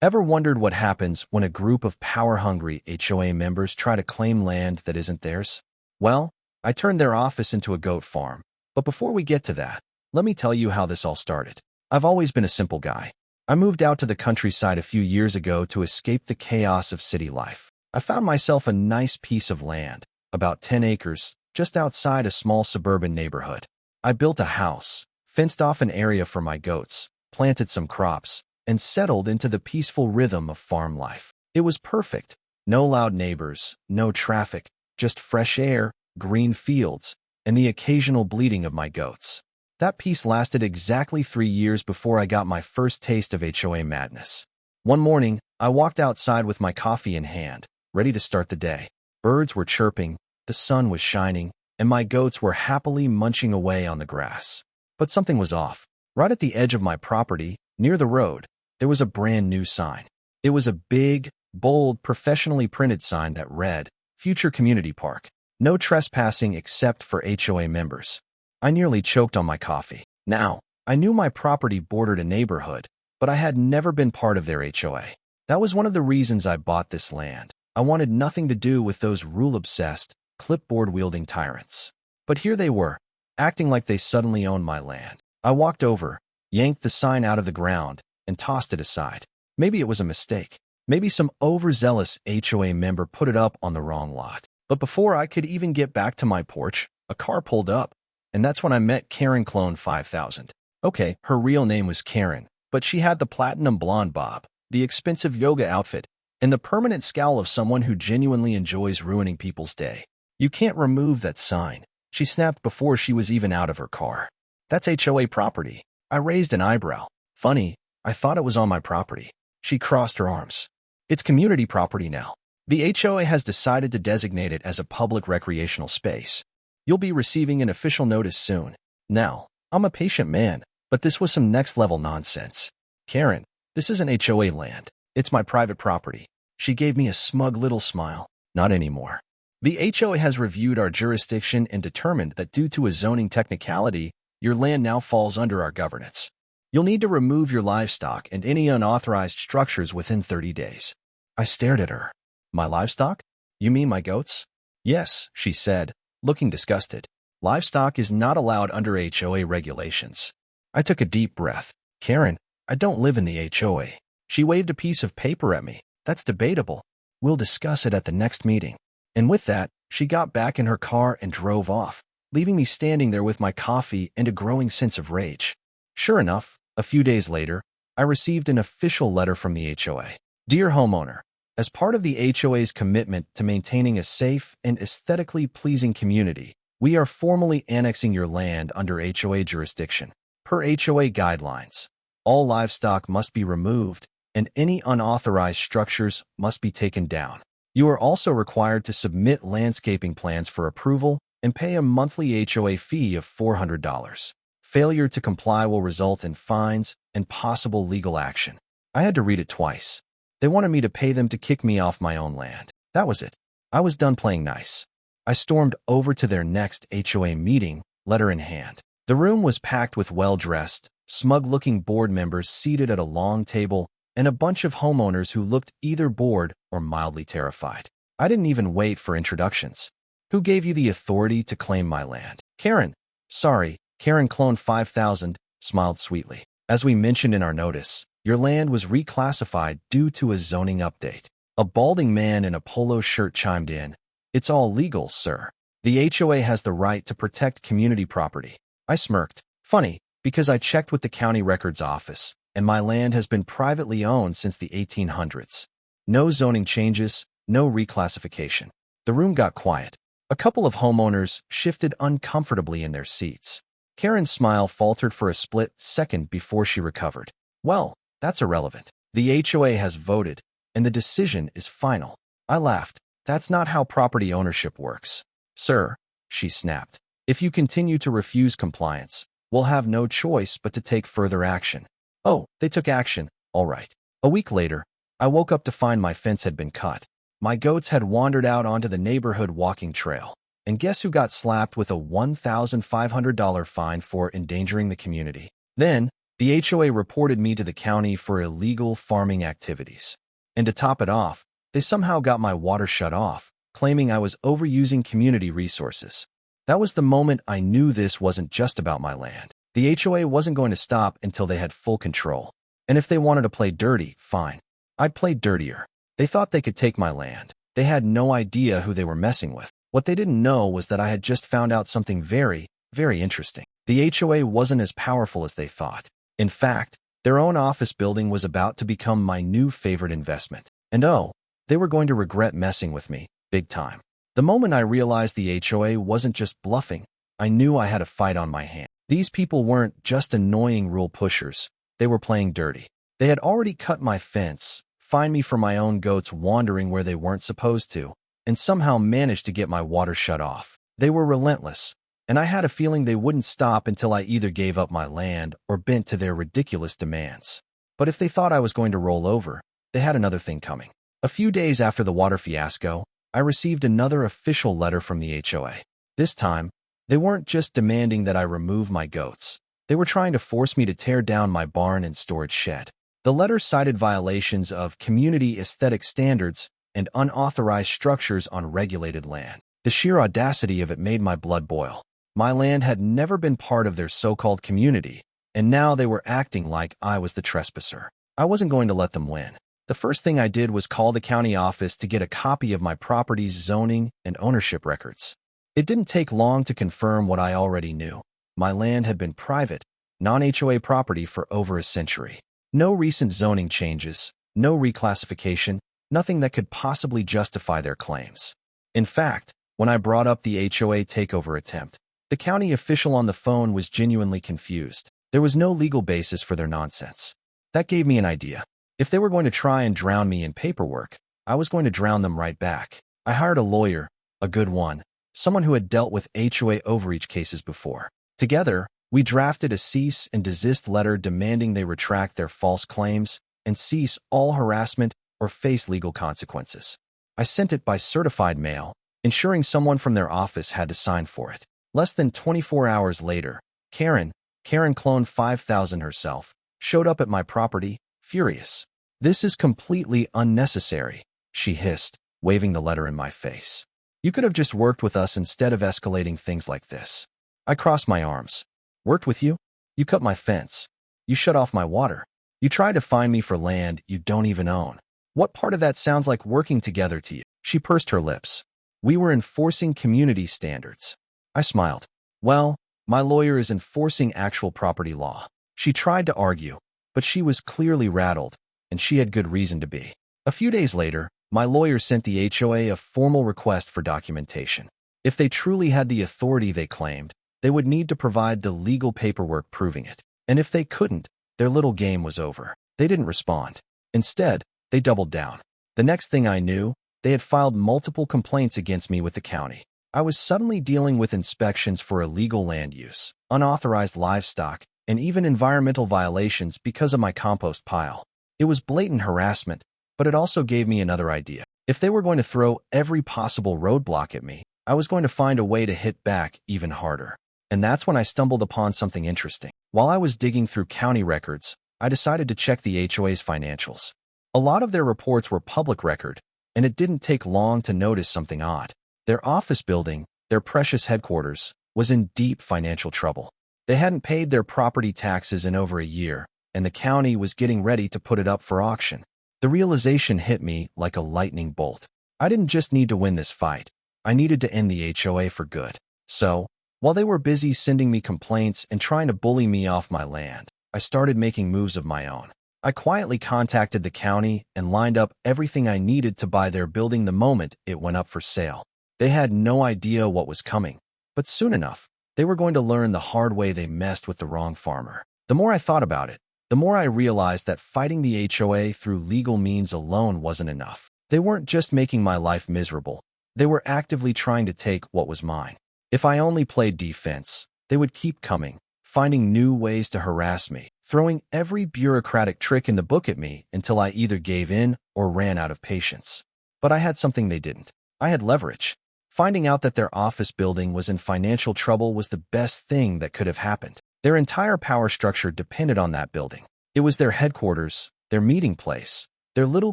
Ever wondered what happens when a group of power-hungry HOA members try to claim land that isn't theirs? Well, I turned their office into a goat farm. But before we get to that, let me tell you how this all started. I've always been a simple guy. I moved out to the countryside a few years ago to escape the chaos of city life. I found myself a nice piece of land, about 10 acres, just outside a small suburban neighborhood. I built a house, fenced off an area for my goats, planted some crops, and settled into the peaceful rhythm of farm life. It was perfect. No loud neighbors, no traffic, just fresh air, green fields, and the occasional bleating of my goats. That peace lasted exactly 3 years before I got my first taste of HOA madness. One morning, I walked outside with my coffee in hand, ready to start the day. Birds were chirping, the sun was shining, and my goats were happily munching away on the grass. But something was off. Right at the edge of my property, near the road, there was a brand new sign. It was a big, bold, professionally printed sign that read, "Future Community Park. No trespassing except for HOA members." I nearly choked on my coffee. Now, I knew my property bordered a neighborhood, but I had never been part of their HOA. That was one of the reasons I bought this land. I wanted nothing to do with those rule-obsessed, clipboard-wielding tyrants. But here they were, acting like they suddenly owned my land. I walked over, yanked the sign out of the ground, and tossed it aside. Maybe it was a mistake. Maybe some overzealous HOA member put it up on the wrong lot. But before I could even get back to my porch, a car pulled up, and that's when I met Karen Clone 5000. Okay, her real name was Karen, but she had the platinum blonde bob, the expensive yoga outfit, and the permanent scowl of someone who genuinely enjoys ruining people's day. "You can't remove that sign," she snapped before she was even out of her car. "That's HOA property." I raised an eyebrow. "Funny, I thought it was on my property." She crossed her arms. "It's community property now. The HOA has decided to designate it as a public recreational space. You'll be receiving an official notice soon." Now, I'm a patient man, but this was some next-level nonsense. "Karen, this isn't HOA land. It's my private property." She gave me a smug little smile. "Not anymore. The HOA has reviewed our jurisdiction and determined that due to a zoning technicality, your land now falls under our governance. You'll need to remove your livestock and any unauthorized structures within 30 days. I stared at her. "My livestock? You mean my goats?" "Yes," she said, looking disgusted. "Livestock is not allowed under HOA regulations." I took a deep breath. "Karen, I don't live in the HOA." She waved a piece of paper at me. "That's debatable. We'll discuss it at the next meeting." And with that, she got back in her car and drove off, leaving me standing there with my coffee and a growing sense of rage. Sure enough, a few days later, I received an official letter from the HOA. "Dear homeowner, as part of the HOA's commitment to maintaining a safe and aesthetically pleasing community, we are formally annexing your land under HOA jurisdiction. Per HOA guidelines, all livestock must be removed and any unauthorized structures must be taken down. You are also required to submit landscaping plans for approval and pay a monthly HOA fee of $400. Failure to comply will result in fines and possible legal action." I had to read it twice. They wanted me to pay them to kick me off my own land. That was it. I was done playing nice. I stormed over to their next HOA meeting, letter in hand. The room was packed with well-dressed, smug-looking board members seated at a long table and a bunch of homeowners who looked either bored or mildly terrified. I didn't even wait for introductions. "Who gave you the authority to claim my land?" "Karen." "Sorry, Karen Clone 5000 smiled sweetly. "As we mentioned in our notice, your land was reclassified due to a zoning update." A balding man in a polo shirt chimed in. "It's all legal, sir. The HOA has the right to protect community property." I smirked. Funny, because I checked with the county records office, and my land has been privately owned since the 1800s. No zoning changes, no reclassification. The room got quiet. A couple of homeowners shifted uncomfortably in their seats. Karen's smile faltered for a split second before she recovered. "Well, that's irrelevant. The HOA has voted, and the decision is final." I laughed. "That's not how property ownership works." "Sir," she snapped, "if you continue to refuse compliance, we'll have no choice but to take further action." Oh, they took action. All right. A week later, I woke up to find my fence had been cut. My goats had wandered out onto the neighborhood walking trail. And guess who got slapped with a $1,500 fine for endangering the community? Then, The HOA reported me to the county for illegal farming activities. And to top it off, they somehow got my water shut off, claiming I was overusing community resources. That was the moment I knew this wasn't just about my land. The HOA wasn't going to stop until they had full control. And if they wanted to play dirty, fine. I'd play dirtier. They thought they could take my land. They had no idea who they were messing with. What they didn't know was that I had just found out something very, very interesting. The HOA wasn't as powerful as they thought. In fact, their own office building was about to become my new favorite investment. And oh, they were going to regret messing with me, big time. The moment I realized the HOA wasn't just bluffing, I knew I had a fight on my hands. These people weren't just annoying rule pushers. They were playing dirty. They had already cut my fence, fined me for my own goats wandering where they weren't supposed to, and somehow managed to get my water shut off. They were relentless, and I had a feeling they wouldn't stop until I either gave up my land or bent to their ridiculous demands. But if they thought I was going to roll over, they had another thing coming. A few days after the water fiasco, I received another official letter from the HOA. This time, they weren't just demanding that I remove my goats. They were trying to force me to tear down my barn and storage shed. The letter cited violations of community aesthetic standards and unauthorized structures on regulated land. The sheer audacity of it made my blood boil. My land had never been part of their so-called community, and now they were acting like I was the trespasser. I wasn't going to let them win. The first thing I did was call the county office to get a copy of my property's zoning and ownership records. It didn't take long to confirm what I already knew. My land had been private, non-HOA property for over a century. No recent zoning changes, no reclassification, nothing that could possibly justify their claims. In fact, when I brought up the HOA takeover attempt, the county official on the phone was genuinely confused. There was no legal basis for their nonsense. That gave me an idea. If they were going to try and drown me in paperwork, I was going to drown them right back. I hired a lawyer, a good one, someone who had dealt with HOA overreach cases before. Together, we drafted a cease and desist letter demanding they retract their false claims and cease all harassment or face legal consequences. I sent it by certified mail, ensuring someone from their office had to sign for it. Less than 24 hours later, Karen Clone 5000 herself, showed up at my property, furious. "This is completely unnecessary," she hissed, waving the letter in my face. "You could have just worked with us instead of escalating things like this." I crossed my arms. "Worked with you? You cut my fence. You shut off my water. You tried to fine me for land you don't even own. What part of that sounds like working together to you?" She pursed her lips. "We were enforcing community standards." I smiled. "Well, my lawyer is enforcing actual property law." She tried to argue, but she was clearly rattled, and she had good reason to be. A few days later, my lawyer sent the HOA a formal request for documentation. If they truly had the authority they claimed, they would need to provide the legal paperwork proving it. And if they couldn't, their little game was over. They didn't respond. Instead, they doubled down. The next thing I knew, they had filed multiple complaints against me with the county. I was suddenly dealing with inspections for illegal land use, unauthorized livestock, and even environmental violations because of my compost pile. It was blatant harassment, but it also gave me another idea. If they were going to throw every possible roadblock at me, I was going to find a way to hit back even harder. And that's when I stumbled upon something interesting. While I was digging through county records, I decided to check the HOA's financials. A lot of their reports were public record, and it didn't take long to notice something odd. Their office building, their precious headquarters, was in deep financial trouble. They hadn't paid their property taxes in over a year, and the county was getting ready to put it up for auction. The realization hit me like a lightning bolt. I didn't just need to win this fight. I needed to end the HOA for good. So, while they were busy sending me complaints and trying to bully me off my land, I started making moves of my own. I quietly contacted the county and lined up everything I needed to buy their building the moment it went up for sale. They had no idea what was coming, but soon enough, they were going to learn the hard way they messed with the wrong farmer. The more I thought about it, the more I realized that fighting the HOA through legal means alone wasn't enough. They weren't just making my life miserable. They were actively trying to take what was mine. If I only played defense, they would keep coming, finding new ways to harass me, throwing every bureaucratic trick in the book at me until I either gave in or ran out of patience. But I had something they didn't. I had leverage. Finding out that their office building was in financial trouble was the best thing that could have happened. Their entire power structure depended on that building. It was their headquarters, their meeting place, their little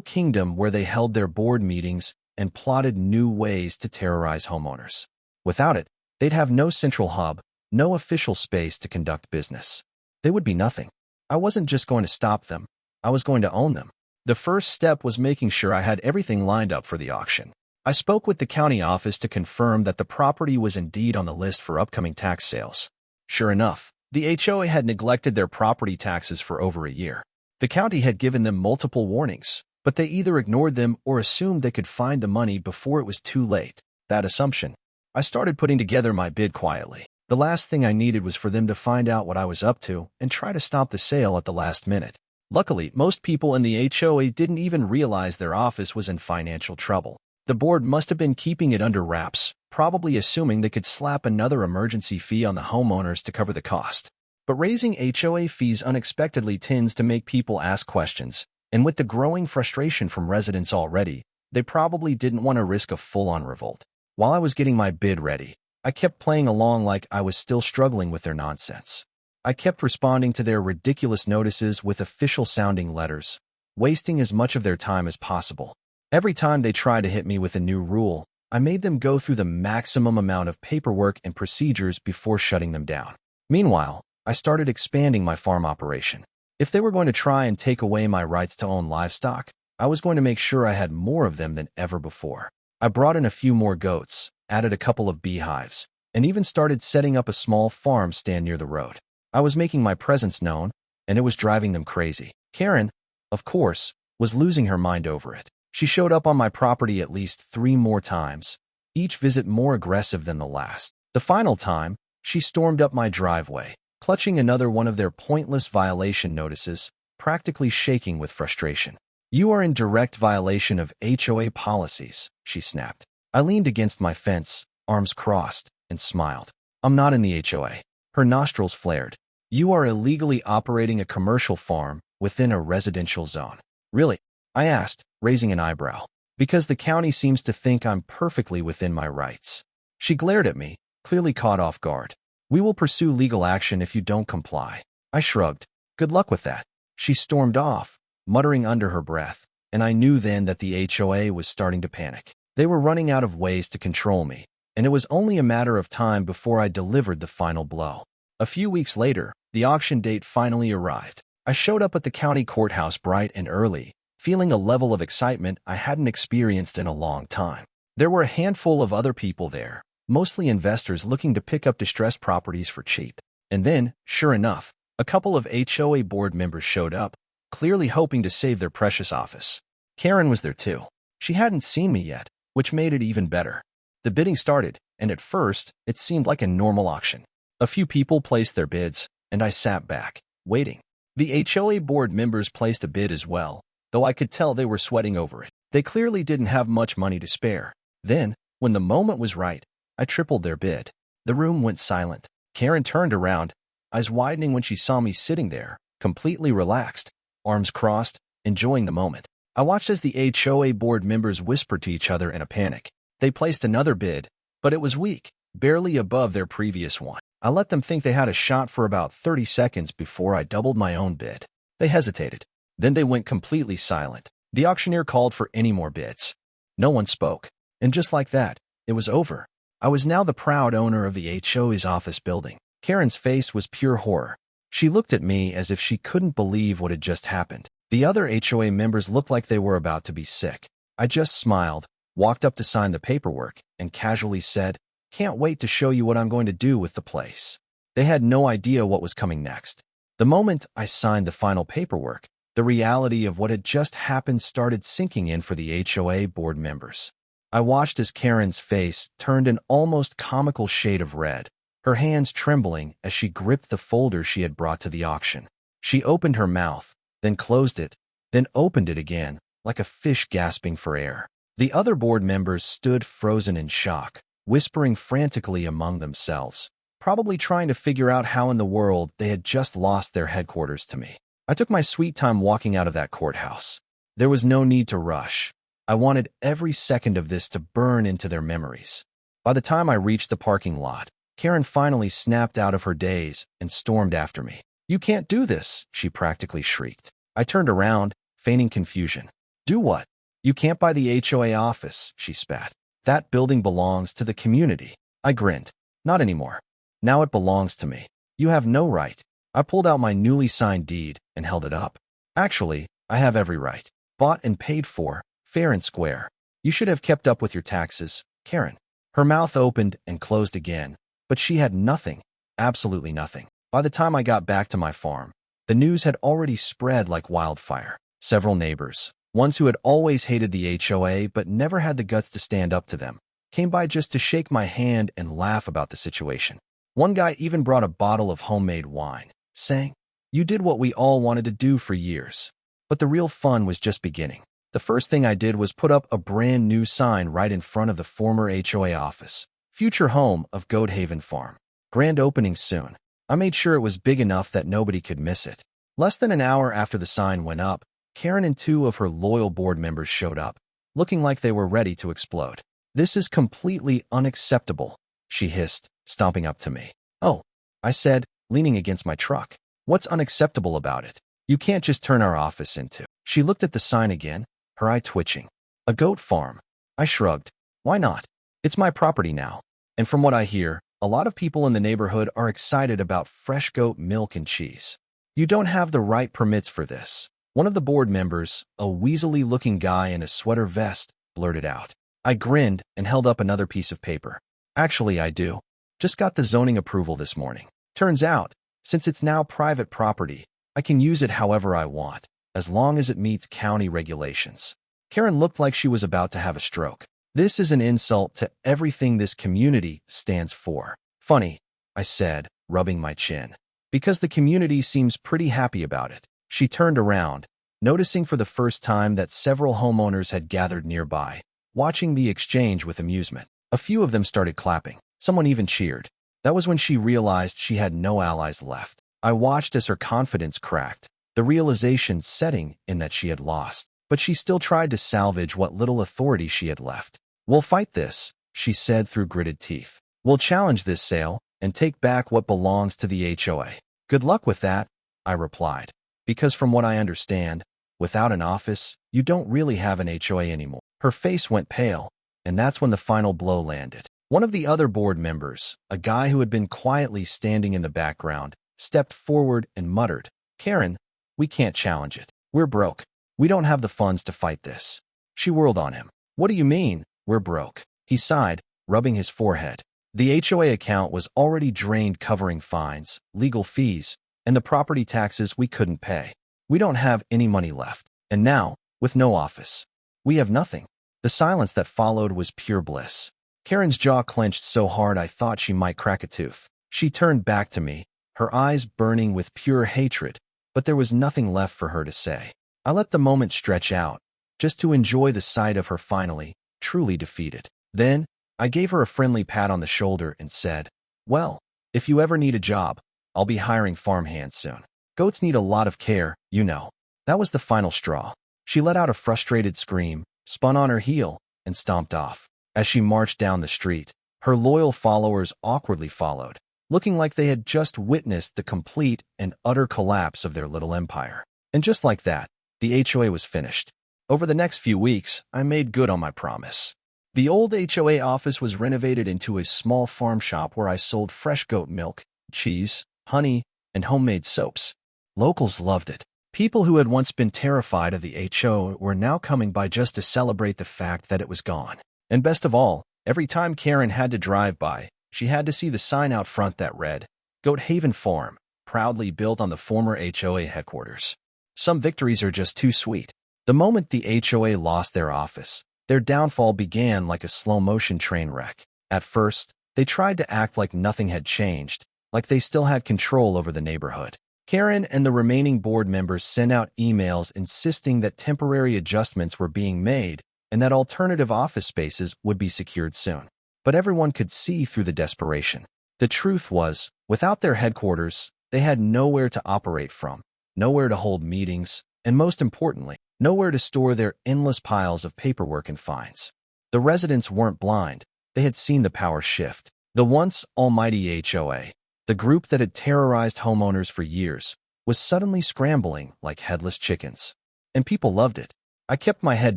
kingdom where they held their board meetings and plotted new ways to terrorize homeowners. Without it, they'd have no central hub, no official space to conduct business. They would be nothing. I wasn't just going to stop them. I was going to own them. The first step was making sure I had everything lined up for the auction. I spoke with the county office to confirm that the property was indeed on the list for upcoming tax sales. Sure enough, the HOA had neglected their property taxes for over a year. The county had given them multiple warnings, but they either ignored them or assumed they could find the money before it was too late. That assumption. I started putting together my bid quietly. The last thing I needed was for them to find out what I was up to and try to stop the sale at the last minute. Luckily, most people in the HOA didn't even realize their office was in financial trouble. The board must have been keeping it under wraps, probably assuming they could slap another emergency fee on the homeowners to cover the cost. But raising HOA fees unexpectedly tends to make people ask questions, and with the growing frustration from residents already, they probably didn't want to risk a full-on revolt. While I was getting my bid ready, I kept playing along like I was still struggling with their nonsense. I kept responding to their ridiculous notices with official-sounding letters, wasting as much of their time as possible. Every time they tried to hit me with a new rule, I made them go through the maximum amount of paperwork and procedures before shutting them down. Meanwhile, I started expanding my farm operation. If they were going to try and take away my rights to own livestock, I was going to make sure I had more of them than ever before. I brought in a few more goats, added a couple of beehives, and even started setting up a small farm stand near the road. I was making my presence known, and it was driving them crazy. Karen, of course, was losing her mind over it. She showed up on my property at least 3 more times, each visit more aggressive than the last. The final time, she stormed up my driveway, clutching another one of their pointless violation notices, practically shaking with frustration. "You are in direct violation of HOA policies," she snapped. I leaned against my fence, arms crossed, and smiled. "I'm not in the HOA." Her nostrils flared. "You are illegally operating a commercial farm within a residential zone." "Really?" I asked, raising an eyebrow. "Because the county seems to think I'm perfectly within my rights." She glared at me, clearly caught off guard. "We will pursue legal action if you don't comply." I shrugged. "Good luck with that." She stormed off, muttering under her breath, and I knew then that the HOA was starting to panic. They were running out of ways to control me, and it was only a matter of time before I delivered the final blow. A few weeks later, the auction date finally arrived. I showed up at the county courthouse bright and early, feeling a level of excitement I hadn't experienced in a long time. There were a handful of other people there, mostly investors looking to pick up distressed properties for cheap. And then, sure enough, a couple of HOA board members showed up, clearly hoping to save their precious office. Karen was there too. She hadn't seen me yet, which made it even better. The bidding started, and at first, it seemed like a normal auction. A few people placed their bids, and I sat back, waiting. The HOA board members placed a bid as well, though I could tell they were sweating over it. They clearly didn't have much money to spare. Then, when the moment was right, I tripled their bid. The room went silent. Karen turned around, eyes widening when she saw me sitting there, completely relaxed, arms crossed, enjoying the moment. I watched as the HOA board members whispered to each other in a panic. They placed another bid, but it was weak, barely above their previous one. I let them think they had a shot for about 30 seconds before I doubled my own bid. They hesitated. Then they went completely silent. The auctioneer called for any more bids. No one spoke. And just like that, it was over. I was now the proud owner of the HOA's office building. Karen's face was pure horror. She looked at me as if she couldn't believe what had just happened. The other HOA members looked like they were about to be sick. I just smiled, walked up to sign the paperwork, and casually said, "Can't wait to show you what I'm going to do with the place." They had no idea what was coming next. The moment I signed the final paperwork, the reality of what had just happened started sinking in for the HOA board members. I watched as Karen's face turned an almost comical shade of red, her hands trembling as she gripped the folder she had brought to the auction. She opened her mouth, then closed it, then opened it again, like a fish gasping for air. The other board members stood frozen in shock, whispering frantically among themselves, probably trying to figure out how in the world they had just lost their headquarters to me. I took my sweet time walking out of that courthouse. There was no need to rush. I wanted every second of this to burn into their memories. By the time I reached the parking lot, Karen finally snapped out of her daze and stormed after me. "You can't do this," she practically shrieked. I turned around, feigning confusion. "Do what?" "You can't buy the HOA office," she spat. "That building belongs to the community." I grinned. "Not anymore. Now it belongs to me. You have no right." I pulled out my newly signed deed and held it up. "Actually, I have every right. Bought and paid for, fair and square. You should have kept up with your taxes, Karen." Her mouth opened and closed again, but she had nothing, absolutely nothing. By the time I got back to my farm, the news had already spread like wildfire. Several neighbors, ones who had always hated the HOA but never had the guts to stand up to them, came by just to shake my hand and laugh about the situation. One guy even brought a bottle of homemade wine, saying, "You did what we all wanted to do for years." But the real fun was just beginning. The first thing I did was put up a brand new sign right in front of the former HOA office. "Future home of Goat Haven Farm. Grand opening soon." I made sure it was big enough that nobody could miss it. Less than an hour after the sign went up, Karen and two of her loyal board members showed up, looking like they were ready to explode. "This is completely unacceptable," she hissed, stomping up to me. "Oh," I said, leaning against my truck. "What's unacceptable about it? You can't just turn our office into..." She looked at the sign again, her eye twitching. "A goat farm." I shrugged. "Why not? It's my property now. And from what I hear, a lot of people in the neighborhood are excited about fresh goat milk and cheese." "You don't have the right permits for this," one of the board members, a weaselly-looking guy in a sweater vest, blurted out. I grinned and held up another piece of paper. "Actually, I do. Just got the zoning approval this morning. Turns out, since it's now private property, I can use it however I want, as long as it meets county regulations." Karen looked like she was about to have a stroke. "This is an insult to everything this community stands for." "Funny," I said, rubbing my chin, "because the community seems pretty happy about it." She turned around, noticing for the first time that several homeowners had gathered nearby, watching the exchange with amusement. A few of them started clapping. Someone even cheered. That was when she realized she had no allies left. I watched as her confidence cracked, the realization setting in that she had lost. But she still tried to salvage what little authority she had left. "We'll fight this," she said through gritted teeth. "We'll challenge this sale and take back what belongs to the HOA." "Good luck with that," I replied. "Because from what I understand, without an office, you don't really have an HOA anymore." Her face went pale, and that's when the final blow landed. One of the other board members, a guy who had been quietly standing in the background, stepped forward and muttered, "Karen, we can't challenge it. We're broke. We don't have the funds to fight this." She whirled on him. "What do you mean, we're broke?" He sighed, rubbing his forehead. The HOA account was already drained, covering fines, legal fees, and the property taxes we couldn't pay. We don't have any money left. And now, with no office, we have nothing. The silence that followed was pure bliss. Karen's jaw clenched so hard I thought she might crack a tooth. She turned back to me, her eyes burning with pure hatred, but there was nothing left for her to say. I let the moment stretch out, just to enjoy the sight of her finally, truly defeated. Then, I gave her a friendly pat on the shoulder and said, "Well, if you ever need a job, I'll be hiring farmhands soon. Goats need a lot of care, you know." That was the final straw. She let out a frustrated scream, spun on her heel, and stomped off. As she marched down the street, her loyal followers awkwardly followed, looking like they had just witnessed the complete and utter collapse of their little empire. And just like that, the HOA was finished. Over the next few weeks, I made good on my promise. The old HOA office was renovated into a small farm shop where I sold fresh goat milk, cheese, honey, and homemade soaps. Locals loved it. People who had once been terrified of the HOA were now coming by just to celebrate the fact that it was gone. And best of all, every time Karen had to drive by, she had to see the sign out front that read, "Goat Haven Farm, proudly built on the former HOA headquarters." Some victories are just too sweet. The moment the HOA lost their office, their downfall began like a slow-motion train wreck. At first, they tried to act like nothing had changed, like they still had control over the neighborhood. Karen and the remaining board members sent out emails insisting that temporary adjustments were being made and that alternative office spaces would be secured soon. But everyone could see through the desperation. The truth was, without their headquarters, they had nowhere to operate from, nowhere to hold meetings, and most importantly, nowhere to store their endless piles of paperwork and fines. The residents weren't blind. They had seen the power shift. The once almighty HOA, the group that had terrorized homeowners for years, was suddenly scrambling like headless chickens. And people loved it. I kept my head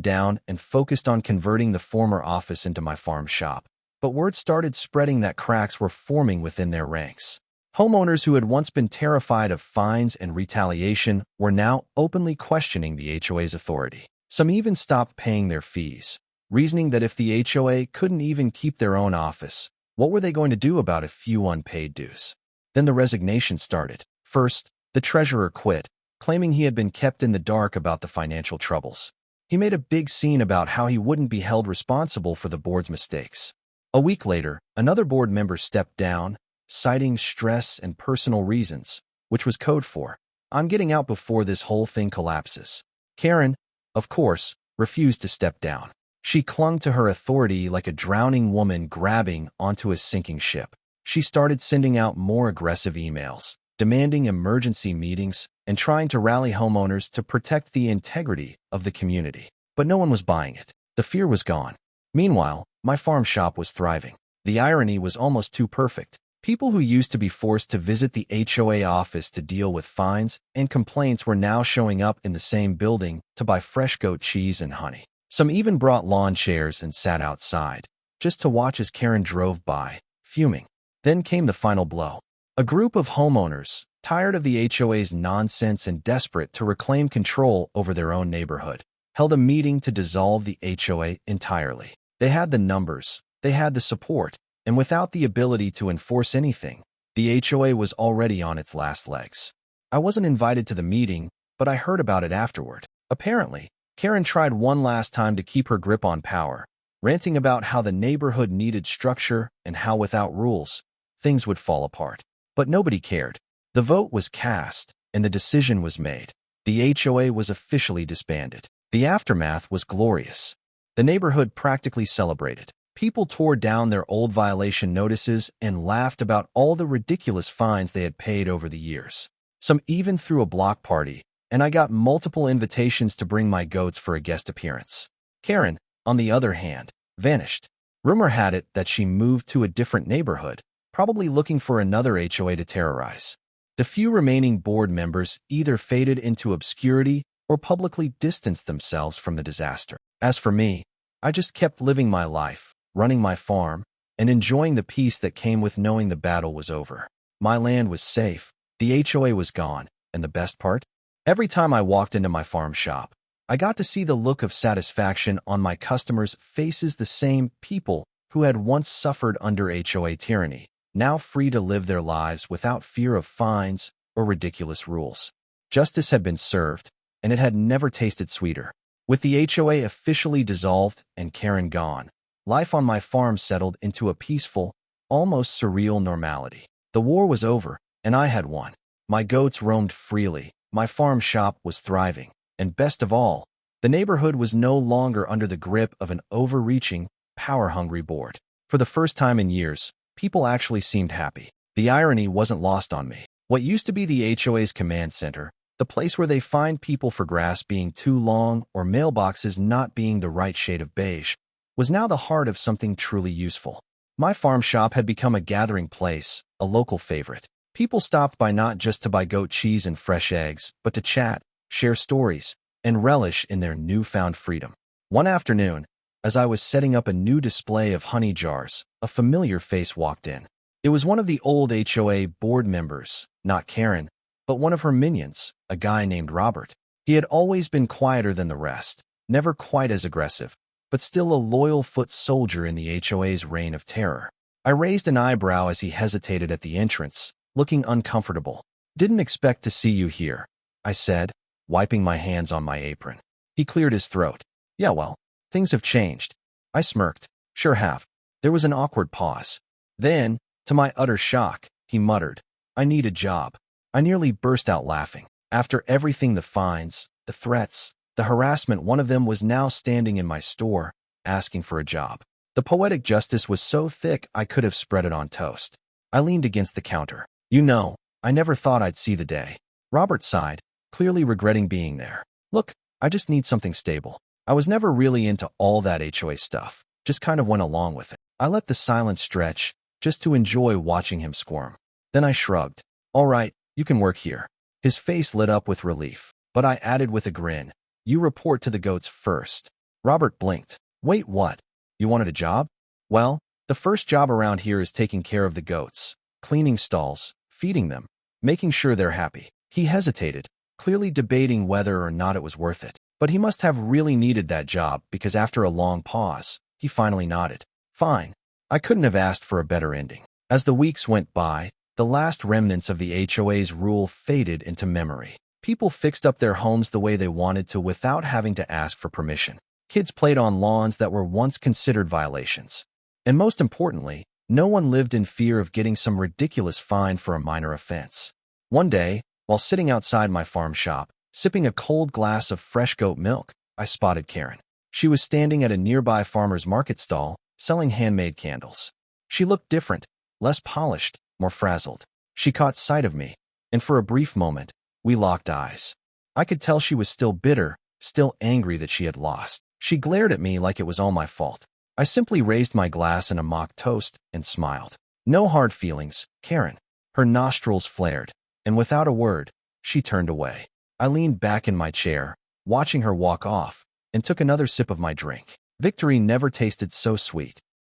down and focused on converting the former office into my farm shop. But word started spreading that cracks were forming within their ranks. Homeowners who had once been terrified of fines and retaliation were now openly questioning the HOA's authority. Some even stopped paying their fees, reasoning that if the HOA couldn't even keep their own office, what were they going to do about a few unpaid dues? Then the resignation started. First, the treasurer quit, claiming he had been kept in the dark about the financial troubles. He made a big scene about how he wouldn't be held responsible for the board's mistakes. A week later, another board member stepped down, citing stress and personal reasons, which was code for, "I'm getting out before this whole thing collapses." Karen, of course, refused to step down. She clung to her authority like a drowning woman grabbing onto a sinking ship. She started sending out more aggressive emails, demanding emergency meetings, and trying to rally homeowners to protect the integrity of the community. But no one was buying it. The fear was gone. Meanwhile, my farm shop was thriving. The irony was almost too perfect. People who used to be forced to visit the HOA office to deal with fines and complaints were now showing up in the same building to buy fresh goat cheese and honey. Some even brought lawn chairs and sat outside, just to watch as Karen drove by, fuming. Then came the final blow. A group of homeowners, tired of the HOA's nonsense and desperate to reclaim control over their own neighborhood, held a meeting to dissolve the HOA entirely. They had the numbers, they had the support, and without the ability to enforce anything, the HOA was already on its last legs. I wasn't invited to the meeting, but I heard about it afterward. Apparently, Karen tried one last time to keep her grip on power, ranting about how the neighborhood needed structure and how without rules, things would fall apart. But nobody cared. The vote was cast, and the decision was made. The HOA was officially disbanded. The aftermath was glorious. The neighborhood practically celebrated. People tore down their old violation notices and laughed about all the ridiculous fines they had paid over the years. Some even threw a block party, and I got multiple invitations to bring my goats for a guest appearance. Karen, on the other hand, vanished. Rumor had it that she moved to a different neighborhood, probably looking for another HOA to terrorize. The few remaining board members either faded into obscurity or publicly distanced themselves from the disaster. As for me, I just kept living my life, running my farm, and enjoying the peace that came with knowing the battle was over. My land was safe, the HOA was gone, and the best part? Every time I walked into my farm shop, I got to see the look of satisfaction on my customers' faces, the same people who had once suffered under HOA tyranny, now free to live their lives without fear of fines or ridiculous rules. Justice had been served, and it had never tasted sweeter. With the HOA officially dissolved and Karen gone, life on my farm settled into a peaceful, almost surreal normality. The war was over, and I had won. My goats roamed freely, my farm shop was thriving, and best of all, the neighborhood was no longer under the grip of an overreaching, power-hungry board. For the first time in years, people actually seemed happy. The irony wasn't lost on me. What used to be the HOA's command center, the place where they fined people for grass being too long or mailboxes not being the right shade of beige, was now the heart of something truly useful. My farm shop had become a gathering place, a local favorite. People stopped by not just to buy goat cheese and fresh eggs, but to chat, share stories, and relish in their newfound freedom. One afternoon, as I was setting up a new display of honey jars, a familiar face walked in. It was one of the old HOA board members, not Karen, but one of her minions, a guy named Robert. He had always been quieter than the rest, never quite as aggressive, but still a loyal foot soldier in the HOA's reign of terror. I raised an eyebrow as he hesitated at the entrance, looking uncomfortable. "Didn't expect to see you here," I said, wiping my hands on my apron. He cleared his throat. "Yeah, well, things have changed." I smirked. "Sure have." There was an awkward pause. Then, to my utter shock, he muttered, "I need a job." I nearly burst out laughing. After everything, the fines, the threats, the harassment, one of them was now standing in my store, asking for a job. The poetic justice was so thick I could have spread it on toast. I leaned against the counter. "You know, I never thought I'd see the day." Robert sighed, clearly regretting being there. "Look, I just need something stable. I was never really into all that HOA stuff, just kind of went along with it." I let the silence stretch, just to enjoy watching him squirm. Then I shrugged. All right, you can work here. His face lit up with relief, but I added with a grin, you report to the goats first. Robert blinked. Wait, what? You wanted a job? Well, the first job around here is taking care of the goats, cleaning stalls, feeding them, making sure they're happy. He hesitated, clearly debating whether or not it was worth it. But he must have really needed that job because after a long pause, he finally nodded. Fine. I couldn't have asked for a better ending. As the weeks went by, the last remnants of the HOA's rule faded into memory. People fixed up their homes the way they wanted to without having to ask for permission. Kids played on lawns that were once considered violations. And most importantly, no one lived in fear of getting some ridiculous fine for a minor offense. One day, while sitting outside my farm shop, sipping a cold glass of fresh goat milk, I spotted Karen. She was standing at a nearby farmer's market stall, selling handmade candles. She looked different, less polished, more frazzled. She caught sight of me, and for a brief moment, we locked eyes. I could tell she was still bitter, still angry that she had lost. She glared at me like it was all my fault. I simply raised my glass in a mock toast and smiled. No hard feelings, Karen. Her nostrils flared, and without a word, she turned away. I leaned back in my chair, watching her walk off, and took another sip of my drink. Victory never tasted so sweet.